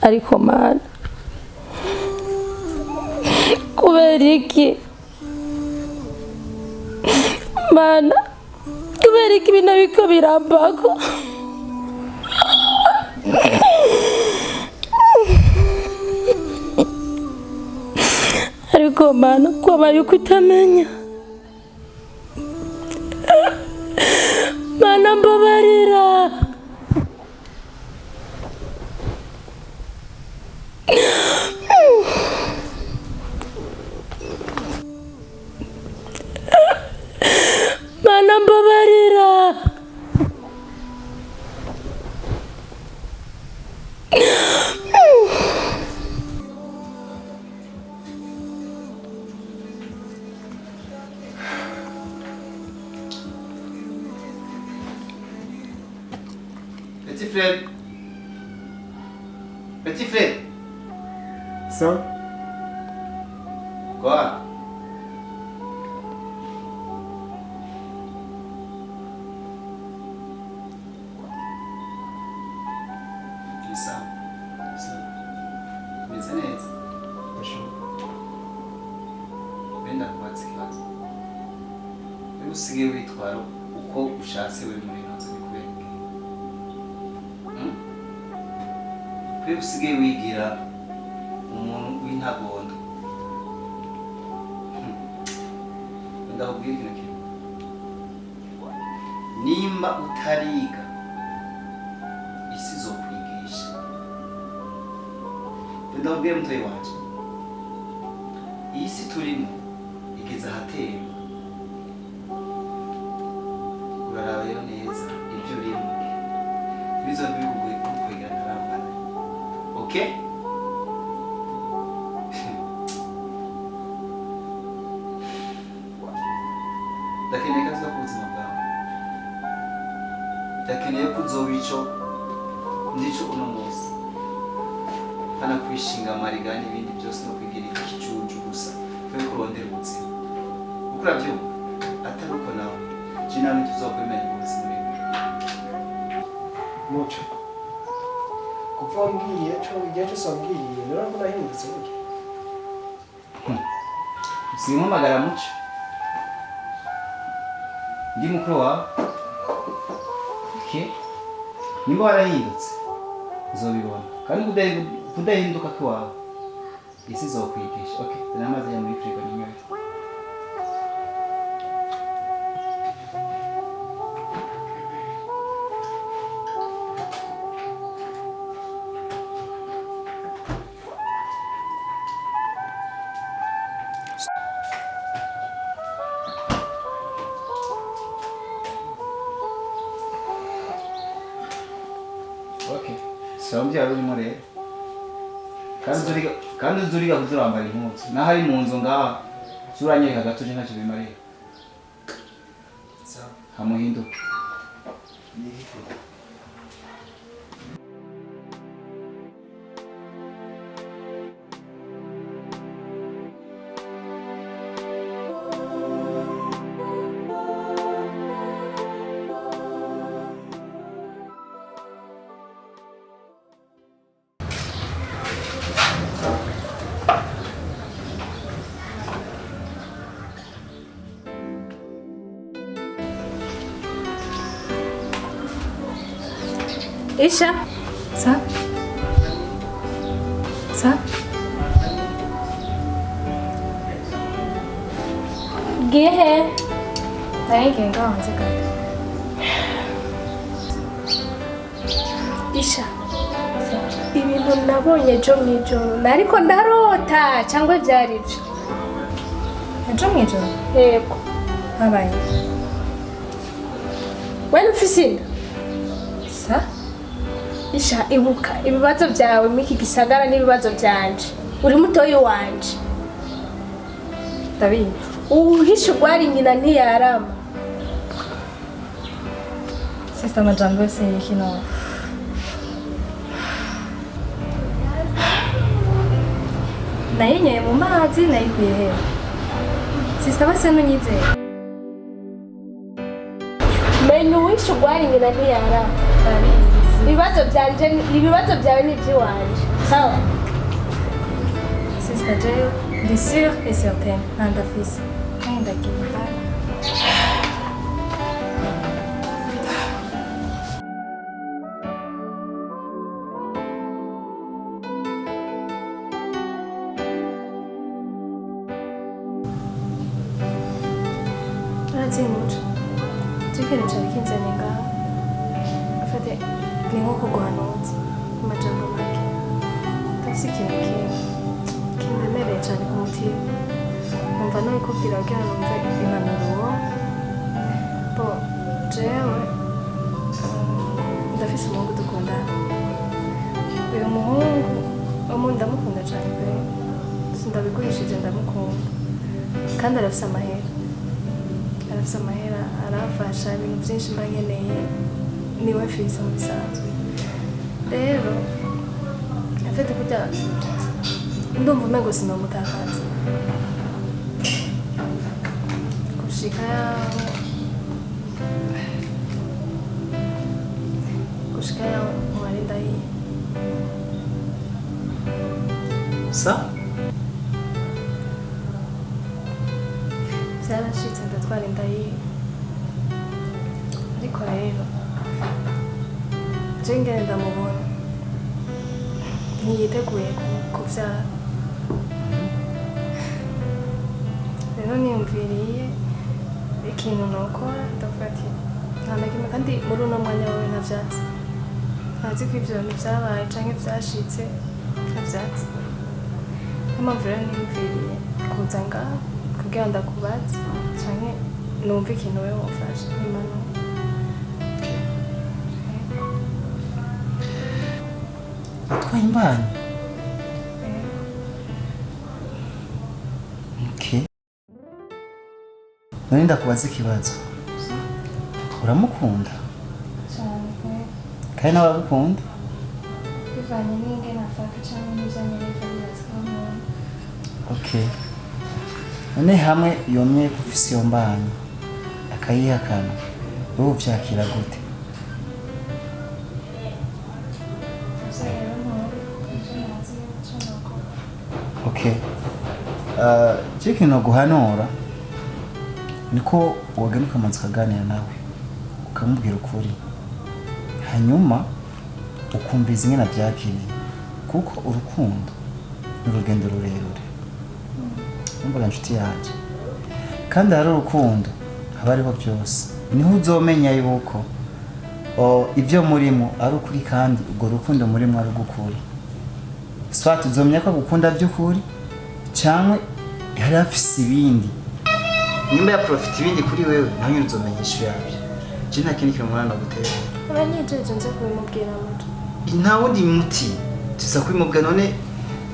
ariko mana kubera iki mana kubera iki ibintu biko birambako ariko mana kwabaye kutamenya mana mbabarira mana mbabarira Petit frère. Petit frère. Ça? Quoi? Ça. Mais c'est net. Benda kubatse ikibazo. Niba usigaye witwara uko ushatse we muri nonze bikubenge. Niba usigaye wigira umuntu w'intagondo. Ndakubwira ikintu kimwe. Nimba utariga isi izokwigisha. Ndakubwira mutoyi wanje. Iyi si turimo igeze ahatemba. Uraraba yo neza ibyo urimo. Bizo bigugoye kukwegera ntarambana. Okay? Ndakeneye ko aza ku buzima bwawe. Ndakeneye ko uzoba ico ndico uno munsi. Hana kwishinga amariga n'ibindi byose no kwigira ikicucu gusa. Twe kurondera ubuzima. Uko urabyumva atari uko nawe. Je nawe tuzokwemera ubuzima bwawe. Mucho. Kuva mbwiye cyo igihe cyose wambwiye urabona hindutse gutya. Simuhamagara Muco. Ndi mukuru wawe. Okay. Nimba warahindutse uzobibona. Kandi kudahinduka kwawe isi izokwigisha. Okay, namaze ya muri frigo n'imwe. Okay. Sombi ari urimo rero. Kandi uzuriga kuzurambara impunzu. Naho ari mu nzu ngaha zuranyereka gatuje ntacyo bimarira. Sawa. Hamuhinduka. Isha. Ça? Ça? Gehe. Naingia ingawa wanzika. Isha. Ibintu nabonye ejo mw'ijoro nariko ndarota cyangwa byari byo. Ejo mw'ijoro? Yego. Habaye. Wari ufise inda? Ça? Isha ibuka ibibazo byawe miki gisagara n'ibibazo byanje. Uri mutoyi wanje. David. Uhisha ugwari nyina ntiyarama. Sista majambo yose y'ikino. Nayenye mu mazi nayikuye he? Sista base nunyizeye. Menu wisha ugwari nyina ntiyarama. Ibibazo byawe ni iby'iwanje. sawa Sister Jayo, ndi sûre et certaine ntandafise kandi ndagenda urazimuca ikintu cari kinzanye ngaha afate ni nko kuguhanuza mu majambo make ndafise ikintu kindemereye cane ku mutima numva nabikubwira kugira numve impanuro bo jewe ndafise umuhungu dukundana uyu muhungu ndamukunda cane pe sindabigurishije ndamukunda kandi arafise amahera arafasha ibintu byinshi mba nkeneye niwe mfise mu bisanzwe rero afite kurya ndumva umengo sinomutakaza gushika yaho mwari ndahiye sa byarashitse ndatwara inda yiwe ariko rero je ngene ndamubona ntiyiteguye kuvyara rero niyumviriye ikintu nokora ndavuga ati nta na kimwe kandi muri uno mwanya wawe ntavyatsi ntazi ko ivyo bintu vyabaye canke vyashitse ntavyatsi niyo mpamvu rero niyumviriye kuza ngaha kugira ndakubaze canke numva ikintu wewe wofasha n'impanuro atwaye imbanyi okay none ndakubaza ikibazo uramukunda cane kandi nawe aragukunda bivanye n'ingene afata canke n'ivyo anyereka birazikamuntu okay none hamwe yomye kufise iyo mbanyi akayihakana wowe uvyakira gute okay ikintu guhanura niko wagenda ukamaze ukaganira nawe ukamubwira ukuri hanyuma ukumviza ingene avyakiriye kuko urukundo ni urugendo rurerure numvaga nshuti yanje kandi hari urukundo haba hariho byose niho uzomenya yuko ibyo murimo ari ukuri kandi urwo rukundo murimo ari ugukuri swat uzomenya ko agukunda by'ukuri cyangwa yari afise ibindi nimba ya profit ibindi kuri wewe naho nyine uzomenya ishu yabyo je nta kindi kintu mwana gutera abanyijeje nze kubimubwira muto nta wundi muti tuza kubimubwira none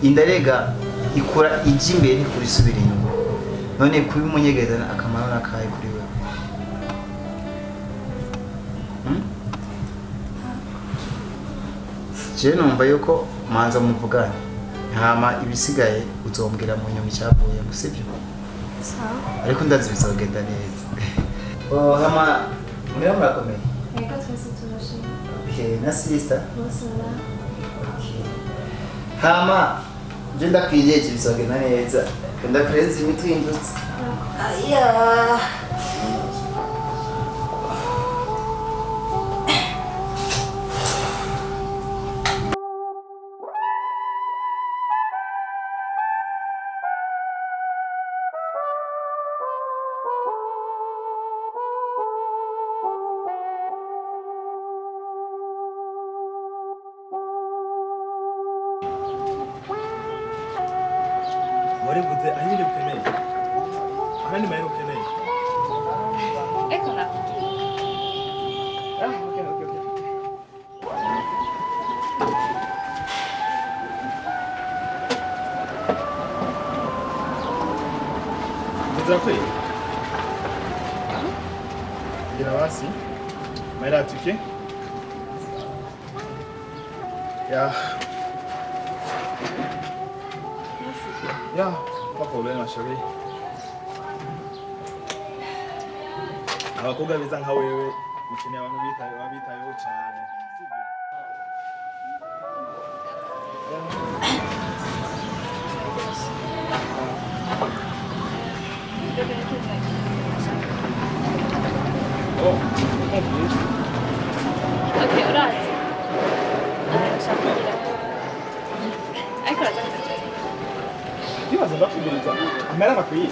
indarega ikora ijya imbere kuri subira inyuma none kubimunyegeza akamaro nakaye kuri wewe je numva yuko manza muvugane hama ibisigaye uzombwira mu nyuma icyavuye gusibyo sawa ariko ndazi bizogenda neza hama muri murakomeye reka twese turashima okay na sister bose na okay hama je ndakwiye bizogenda neza ndakurenza imitwe y'indutse aya warivuze aho ibindi bikeneye aha ni mahera ukeneye Ecco nakubwiye. okay. Muzakwiye gira basi mahera atike ya pas problème chérie abakobwa beza nka wewe ukeneye abantu bitayeho cyane sibyo umviriza amahera nakwiye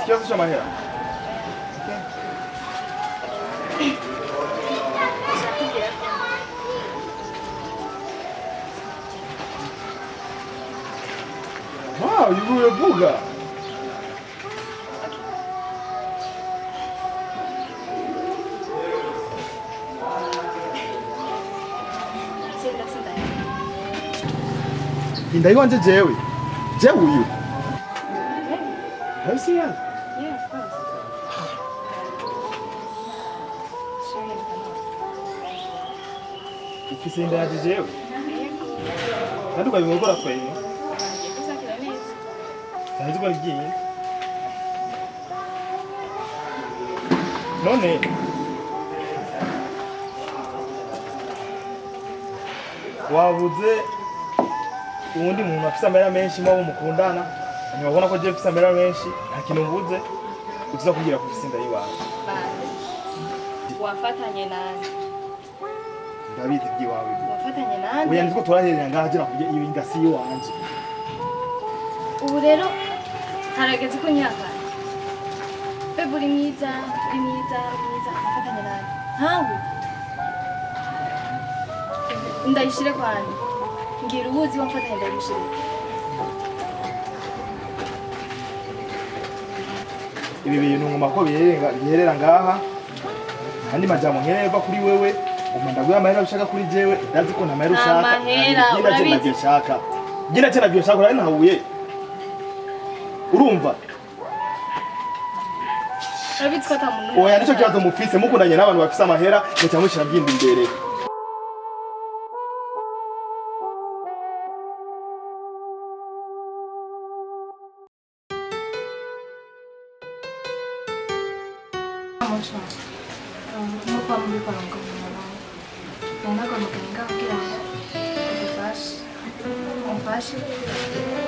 ikibazo cy'amahera wow uravuga inda yiwanje jewe uyu have you seen that? Yeah, of course. Sure, ufise inda yaje jewe yego. kandi ukabimugora kweye Ngiye kuzakira neza. sanzi ko rigiye none wabuze uwundi muntu afise amahera menshi mwabo mukundana hanyuma ubona ko je afise amahera menshi nta kintu mvuze uza kugira kufise inda yiwawe Bande. Wafatanye nande. ndabizi iby'iwawe Wafatanye nande. oya nitwo turaherera ngaha gira kujya iyo inda si iwanje Ubu rero harageze ko nyakana. Bebe uri mwiza, wafatanye nande. Ntawe. Ndayishire kwani. Ngira ubuzi wamfatanye ndayishire. ibi bintu ngoma ko biherera ngaha kandi majambo nkereva kuri wewe umanda gwa amahera ushaka kuri jewe ndazi ko ntamahera ushaka Amahera, urabizi. ushaka gina cyane byo ushaka ari nahuye urumva Urabitse ko atamuntu. oya nicyo kibazo mufise mukundanye n'abantu bafise amahera cyangwa mushira byindi imbere Nk'uko mubikora mukamenya ntabwo muganga kugira ngo umufashe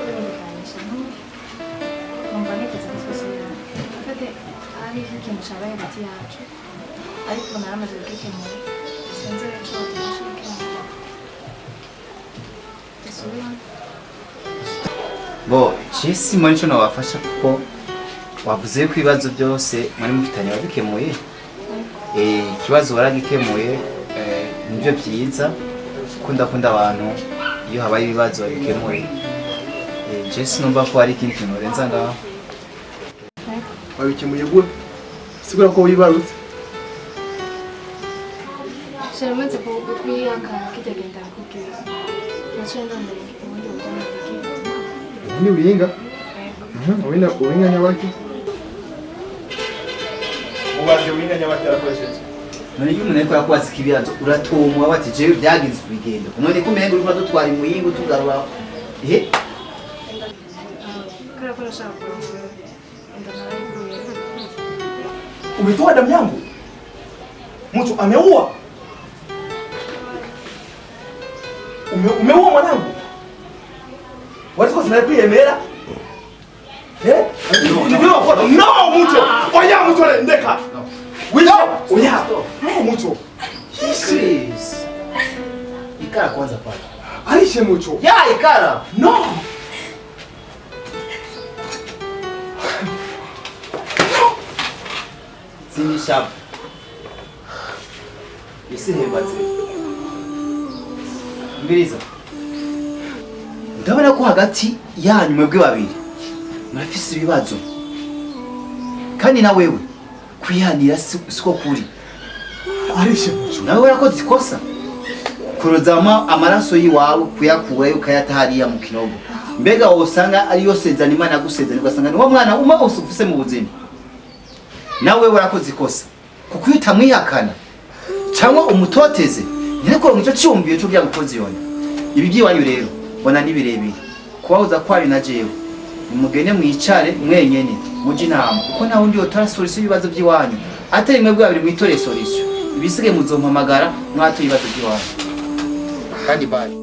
kumenyekanisha numva nifuza gusubirana afite hari ikintu cyabaye hagati yacu ariko naramaze kugikemura sinzi icyo badufasha gukemura dusubirane bo Jesse muri cyo nabafasha kuko wavuze ko ibibazo byose mwari mufitanye wabikemuye ikibazo waragikemuye nibyo byiza kunda abantu iyo habaye ibibazo babikemuye Jesse numva ko hari ikindi kintu urenza ngaho wabikemuye gwe sigura ko wibarutse Sheramaze kwihangana kitagenda kukira nacyo ndondera ubundi buryo ni uringa uringa nyabaki ubaze uringa nyabaki arakoresheje none iyo umuntu ariko yakwatse ikibazo uratumwa bati jewe byagize kubigenda none kumenga uri dutwara imuyingo tugarura kubera ko nashaka kurongora inda narayikuye umetoa damu yangu mtu ameua umeua mwanangu watu sinakwiyemera no mtu oya mtu ndeka oya no mtu Please. Ikara kwanza pale. aishe mtu Ya ikara. no Sini sharp. Isi hebatse. Mbiriza. Ndabona ko hagati yanyu mwebwe babiri murafise ibibazo. Kandi na wewe kwihanira siko kuri. aishe mtu Nawe warakoze ikosa. Kurozama amaraso yiwawe kuyakura ukayata hariya mu kinogo. Mbega wosanga ari yo sezana Imana yagusezana ugasanga niwo mwana uma usufise mu buzima. Nawe warakoze ikosa. Kuko utamwihakana cyangwa umutoteze nireko ngicyo cyumbiye cyo byagukoze yone. Ibi byiwanyu rero bona nibirebire. Kubahoza kwari na jewe. Umugene mwicare mwenyene muji nama kuko nta wundi yotara solution ibibazo byiwanyu. Atari mwebwe babiri mwitore solution. Ibisige muzompamagara mwatoye ibibazo byiwanyu. Kandi bye.